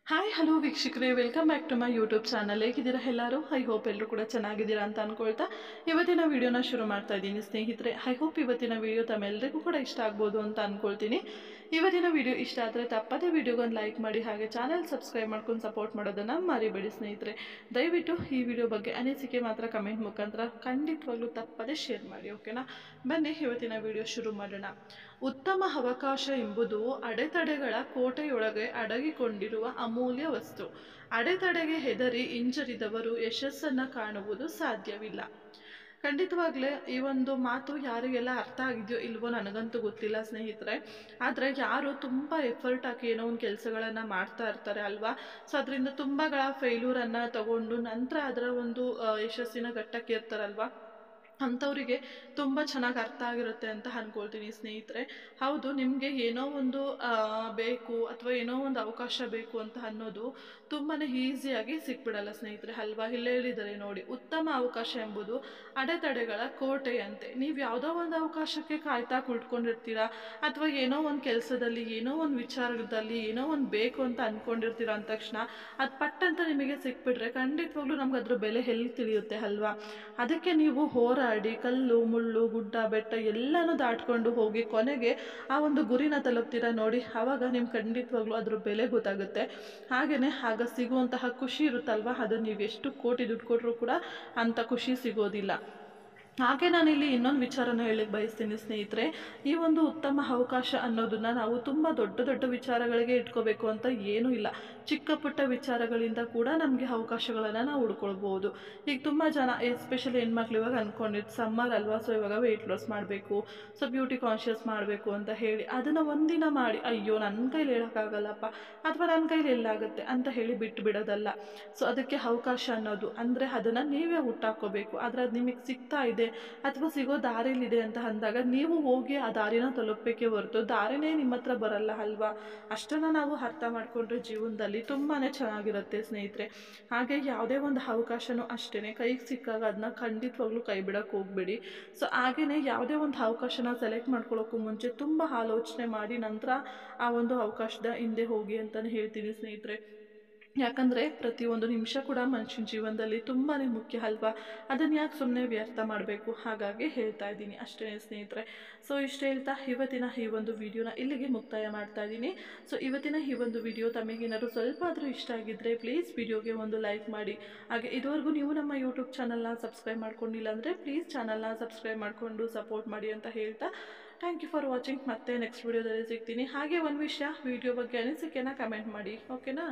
Hi hello ವೀಕ್ಷಕರೇ, welcome back to my YouTube channel. ಹೇಗಿದ್ದೀರಾ ಎಲ್ಲರೂ? ಐ ಹೋಪ್ ಎಲ್ಲರೂ ಕೂಡ ಚೆನ್ನಾಗಿದ್ದೀರಾ ಅಂತ ಅಂದ್ಕೊಳ್ತಾ ಇವತ್ತಿನ ವಿಡಿಯೋನ ಶುರು ಮಾಡ್ತಾ ಇದ್ದೀನಿ ಸ್ನೇಹಿತರೆ. ಐ ಹೋಪ್ ಇವತ್ತಿನ ವಿಡಿಯೋ ತಮ್ಮೆಲ್ಲರಿಗೂ ಕೂಡ ಇಷ್ಟ ಆಗ್ಬೋದು ಅಂತ ಅಂದ್ಕೊಳ್ತೀನಿ. ಇವತ್ತಿನ ವಿಡಿಯೋ ಇಷ್ಟ ಆದರೆ ತಪ್ಪದೇ ವಿಡಿಯೋಗೊಂದು ಲೈಕ್ ಮಾಡಿ, ಹಾಗೆ ಚಾನಲ್ ಸಬ್ಸ್ಕ್ರೈಬ್ ಮಾಡ್ಕೊಂಡು ಸಪೋರ್ಟ್ ಮಾಡೋದನ್ನು ಮರಿಬೇಡಿ ಸ್ನೇಹಿತರೆ. ದಯವಿಟ್ಟು ಈ ವಿಡಿಯೋ ಬಗ್ಗೆ ಅನಿಸಿಕೆ ಮಾತ್ರ ಕಮೆಂಟ್ ಮುಖಾಂತರ ಖಂಡಿತವಾಗ್ಲೂ ತಪ್ಪದೇ ಶೇರ್ ಮಾಡಿ, ಓಕೆನಾ? ಬನ್ನಿ ಇವತ್ತಿನ ವಿಡಿಯೋ ಶುರು ಮಾಡೋಣ. ಉತ್ತಮ ಅವಕಾಶ ಎಂಬುದು ಅಡೆತಡೆಗಳ ಕೋಟೆಯೊಳಗೆ ಅಡಗಿಕೊಂಡಿರುವ ಅಮೂಲ್ಯ ವಸ್ತು. ಅಡೆತಡೆಗೆ ಹೆದರಿ ಹಿಂಜರಿದವರು ಯಶಸ್ಸನ್ನು ಕಾಣುವುದು ಸಾಧ್ಯವಿಲ್ಲ. ಖಂಡಿತವಾಗ್ಲೇ ಈ ಒಂದು ಮಾತು ಯಾರಿಗೆಲ್ಲ ಅರ್ಥ ಆಗಿದೆಯೋ ಇಲ್ವೋ ನನಗಂತೂ ಗೊತ್ತಿಲ್ಲ ಸ್ನೇಹಿತರೆ. ಆದರೆ ಯಾರು ತುಂಬ ಎಫರ್ಟ್ ಹಾಕಿ ಏನೋ ಒಂದು ಕೆಲಸಗಳನ್ನು ಮಾಡ್ತಾ ಇರ್ತಾರೆ ಅಲ್ವಾ, ಸೊ ಅದರಿಂದ ತುಂಬಗಳ ಫೇಲ್ಯೂರನ್ನು ತಗೊಂಡು ನಂತರ ಅದರ ಒಂದು ಯಶಸ್ಸಿನ ಘಟ್ಟಕ್ಕೆ ಇರ್ತಾರಲ್ವಾ, ಅಂಥವರಿಗೆ ತುಂಬ ಚೆನ್ನಾಗಿ ಅರ್ಥ ಆಗಿರುತ್ತೆ ಅಂತ ಅಂದ್ಕೊಳ್ತೀನಿ ಸ್ನೇಹಿತರೆ. ಹೌದು, ನಿಮಗೆ ಏನೋ ಒಂದು ಬೇಕು ಅಥವಾ ಏನೋ ಒಂದು ಅವಕಾಶ ಬೇಕು ಅಂತ ಅನ್ನೋದು ತುಂಬಾ ಈಸಿಯಾಗಿ ಸಿಕ್ಬಿಡಲ್ಲ ಸ್ನೇಹಿತರೆ ಅಲ್ವಾ. ಇಲ್ಲೇ ಹೇಳಿದ್ದಾರೆ ನೋಡಿ, ಉತ್ತಮ ಅವಕಾಶ ಎಂಬುದು ಅಡೆತಡೆಗಳ ಕೋಟೆಯಂತೆ. ನೀವು ಯಾವುದೋ ಒಂದು ಅವಕಾಶಕ್ಕೆ ಕಾಯ್ತಾ ಕುಳ್ಕೊಂಡಿರ್ತೀರಾ, ಅಥವಾ ಏನೋ ಒಂದು ಕೆಲಸದಲ್ಲಿ ಏನೋ ಒಂದು ವಿಚಾರದಲ್ಲಿ ಏನೋ ಒಂದು ಬೇಕು ಅಂತ ಅಂದ್ಕೊಂಡಿರ್ತೀರ ಅಂದ ತಕ್ಷಣ ಅದು ಪಟ್ಟಂತ ನಿಮಗೆ ಸಿಕ್ಬಿಟ್ರೆ ಖಂಡಿತವಾಗ್ಲೂ ನಮ್ಗೆ ಅದ್ರ ಬೆಲೆ ಎಲ್ಲಿ ತಿಳಿಯುತ್ತೆ ಅಲ್ವಾ. ಅದಕ್ಕೆ ನೀವು ಹೋರಾಡಿ ಕಲ್ಲು ಮುಳ್ಳು ಗುಡ್ಡ ಬೆಟ್ಟ ಎಲ್ಲನೂ ದಾಟ್ಕೊಂಡು ಹೋಗಿ ಕೊನೆಗೆ ಆ ಒಂದು ಗುರಿನ ತಲುಪ್ತೀರಾ ನೋಡಿ, ಆವಾಗ ನಿಮ್ಗೆ ಖಂಡಿತವಾಗ್ಲೂ ಅದ್ರ ಬೆಲೆ ಗೊತ್ತಾಗುತ್ತೆ. ಹಾಗೆಯೇ ಆಗ ಸಿಗುವಂತಹ ಖುಷಿ ಇರುತ್ತಲ್ವ, ಅದನ್ನು ನೀವು ಎಷ್ಟು ಕೋಟಿ ದುಡ್ಡು ಕೊಟ್ಟರೂ ಕೂಡ ಅಂಥ ಖುಷಿ ಸಿಗೋದಿಲ್ಲ. ಹಾಗೆ ನಾನಿಲ್ಲಿ ಇನ್ನೊಂದು ವಿಚಾರನ ಹೇಳಲಿಕ್ಕೆ ಬಯಸ್ತೀನಿ ಸ್ನೇಹಿತರೆ. ಈ ಒಂದು ಉತ್ತಮ ಅವಕಾಶ ಅನ್ನೋದನ್ನು ನಾವು ತುಂಬ ದೊಡ್ಡ ದೊಡ್ಡ ವಿಚಾರಗಳಿಗೆ ಇಟ್ಕೋಬೇಕು ಅಂತ ಏನೂ ಇಲ್ಲ. ಚಿಕ್ಕ ಪುಟ್ಟ ವಿಚಾರಗಳಿಂದ ಕೂಡ ನಮಗೆ ಅವಕಾಶಗಳನ್ನು ನಾವು ಹುಡ್ಕೊಳ್ಬೋದು. ಈಗ ತುಂಬ ಜನ ಎಸ್ಪೆಷಲಿ ಹೆಣ್ಮಕ್ಳು ಇವಾಗ ಅಂದ್ಕೊಂಡಿದ್ದು ಸಮ್ಮರ್ ಅಲ್ವಾ, ಸೊ ಇವಾಗ ವೆಯ್ಟ್ ಲಾಸ್ ಮಾಡಬೇಕು, ಸೊ ಬ್ಯೂಟಿ ಕಾನ್ಷಿಯಸ್ ಮಾಡಬೇಕು ಅಂತ ಹೇಳಿ ಅದನ್ನು ಒಂದಿನ ಮಾಡಿ ಅಯ್ಯೋ ನನ್ನ ಕೈಲಿ ಹೇಳೋಕ್ಕಾಗಲ್ಲಪ್ಪ ಅಥವಾ ನನ್ನ ಕೈಲಿ ಎಲ್ಲಾಗುತ್ತೆ ಅಂತ ಹೇಳಿ ಬಿಟ್ಟು ಬಿಡೋದಲ್ಲ. ಸೊ ಅದಕ್ಕೆ ಅವಕಾಶ ಅನ್ನೋದು ಅಂದರೆ ಅದನ್ನು ನೀವೇ ಹುಟ್ಟಾಕೋಬೇಕು. ಆದರೆ ಅದು ನಿಮಗೆ ಸಿಗ್ತಾ ಇದೆ ಅಥವಾ ಸಿಗೋ ದಾರಿಲಿದೆ ಅಂತ ಅಂದಾಗ ನೀವು ಹೋಗಿ ಆ ದಾರಿನ ತಲುಪಬೇಕೇ ಹೊರತು ದಾರಿನೇ ನಿಮ್ಮ ಹತ್ರ ಬರಲ್ಲ ಅಲ್ವಾ. ಅಷ್ಟನ್ನು ನಾವು ಅರ್ಥ ಮಾಡಿಕೊಂಡ್ರೆ ಜೀವನದಲ್ಲಿ ತುಂಬಾ ಚೆನ್ನಾಗಿರುತ್ತೆ ಸ್ನೇಹಿತರೆ. ಹಾಗೆ ಯಾವುದೇ ಒಂದು ಅವಕಾಶನೂ ಅಷ್ಟೇ ಕೈಗೆ ಸಿಕ್ಕಾಗ ಅದನ್ನ ಖಂಡಿತವಾಗ್ಲೂ ಕೈ ಬಿಡೋಕ್ಕೆ ಹೋಗಬೇಡಿ. ಸೊ ಹಾಗೆಯೇ ಯಾವುದೇ ಒಂದು ಅವಕಾಶನ ಸೆಲೆಕ್ಟ್ ಮಾಡ್ಕೊಳ್ಳೋಕ್ಕೂ ಮುಂಚೆ ತುಂಬ ಆಲೋಚನೆ ಮಾಡಿ ನಂತರ ಆ ಒಂದು ಅವಕಾಶದ ಹಿಂದೆ ಹೋಗಿ ಅಂತಲೇ ಹೇಳ್ತೀನಿ ಸ್ನೇಹಿತರೆ. ಯಾಕಂದರೆ ಪ್ರತಿಯೊಂದು ನಿಮಿಷ ಕೂಡ ಮನುಷ್ಯನ ಜೀವನದಲ್ಲಿ ತುಂಬಾ ಮುಖ್ಯ ಅಲ್ವಾ. ಅದನ್ನು ಯಾಕೆ ಸುಮ್ಮನೆ ವ್ಯರ್ಥ ಮಾಡಬೇಕು, ಹಾಗಾಗಿ ಹೇಳ್ತಾ ಇದ್ದೀನಿ ಅಷ್ಟೇ ಸ್ನೇಹಿತರೆ. ಸೊ ಇಷ್ಟು ಹೇಳ್ತಾ ಇವತ್ತಿನ ಈ ಒಂದು ವಿಡಿಯೋನ ಇಲ್ಲಿಗೆ ಮುಕ್ತಾಯ ಮಾಡ್ತಾ ಇದ್ದೀನಿ. ಸೊ ಇವತ್ತಿನ ಈ ಒಂದು ವಿಡಿಯೋ ತಮಗೇನಾದ್ರು ಸ್ವಲ್ಪ ಆದರೂ ಇಷ್ಟ ಆಗಿದ್ದರೆ ಪ್ಲೀಸ್ ವಿಡಿಯೋಗೆ ಒಂದು ಲೈಕ್ ಮಾಡಿ. ಹಾಗೆ ಇದುವರೆಗೂ ನೀವು ನಮ್ಮ ಯೂಟ್ಯೂಬ್ ಚಾನಲ್ನ ಸಬ್ಸ್ಕ್ರೈಬ್ ಮಾಡ್ಕೊಂಡಿಲ್ಲ ಅಂದರೆ ಪ್ಲೀಸ್ ಚಾನಲ್ನ ಸಬ್ಸ್ಕ್ರೈಬ್ ಮಾಡಿಕೊಂಡು ಸಪೋರ್ಟ್ ಮಾಡಿ ಅಂತ ಹೇಳ್ತಾ ಥ್ಯಾಂಕ್ ಯು ಫಾರ್ ವಾಚಿಂಗ್. ಮತ್ತೆ ನೆಕ್ಸ್ಟ್ ವಿಡಿಯೋದಲ್ಲಿ ಸಿಗ್ತೀನಿ. ಹಾಗೆ ಒಂದು ವಿಷಯ, ವಿಡಿಯೋ ಬಗ್ಗೆ ಅನಿಸಿಕೆನ ಕಮೆಂಟ್ ಮಾಡಿ, ಓಕೆನಾ?